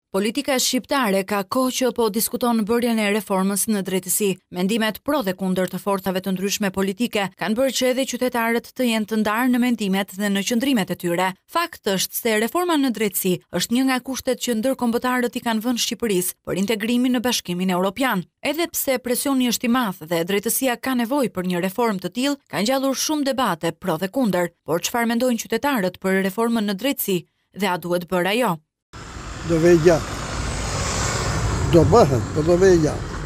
Politika shqiptare ka kohë që po diskuton bërjen e reformës në drejtësi. Mendimet pro dhe kundër të forcave të ndryshme politike kanë bërë që edhe qytetarët të jenë të ndarë në mendimet dhe në qëndrimet e tyre. Fakt është se reforma në drejtësi është një nga kushtet që ndërkombëtarët i kanë vënë Shqipërisë për integrimin në Bashkimin Evropian. Edhe pse presioni është i madh dhe drejtësia ka nevojë për një reformë të tillë, ka ngjallur shumë debate pro dhe kundër. Por çfarë mendojnë qytetarët për reformën në drejtësi dhe a duhet bërë ajo? Do vej gjatë. Do bëhet, po do vej gjatë.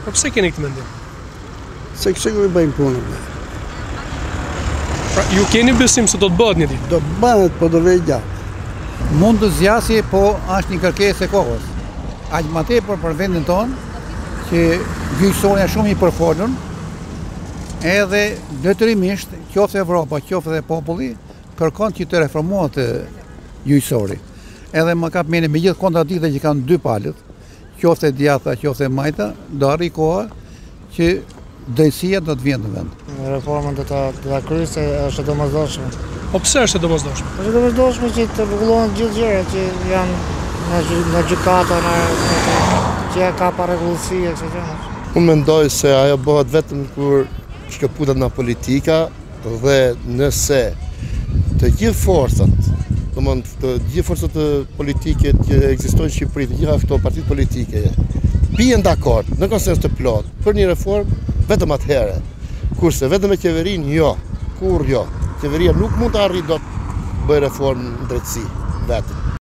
Po pse keni këtë mendim? Se kështu i bëjmë punën. Pra, ju keni besim se do të bëhet një ditë? Do bëhet, po do vej gjatë. Mund të zgjasë, po është një kërkesë e kohës. Aq më tepër për vendin tonë, që gjyqësoria shumë i përfolur, edhe detyrimisht, qoftë Evropa, qoftë edhe populli, kërkon që të reformohet gjyqësori. Edhe më kap mendje me gjithë kontradiktat që kanë dy palët, qoftë e djatha, qoftë e majta, do arri koha që drejtësia do të vjen në vend. Reformën do ta kryejë se është e domosdoshme. Po pse është e domosdoshme? Është e domosdoshme që të rregullohen gjithë gjërat që janë në gjykata, që ka pa rregullsi e kështu gjëra. Unë mendoj se ajo bëhet vetëm kur shkëputet nga politika dhe nëse të gjithë forcat, të gjithë forcat politike që ekzistojnë në Shqipëri, të gjitha këto partitë politike, bien dakord në konsens të plot për një reformë, vetëm atëherë. Kurse vetëm me qeverinë, jo, kur jo. Qeveria nuk mund të arrijë dot bëj reformë në drejtësi vetëm.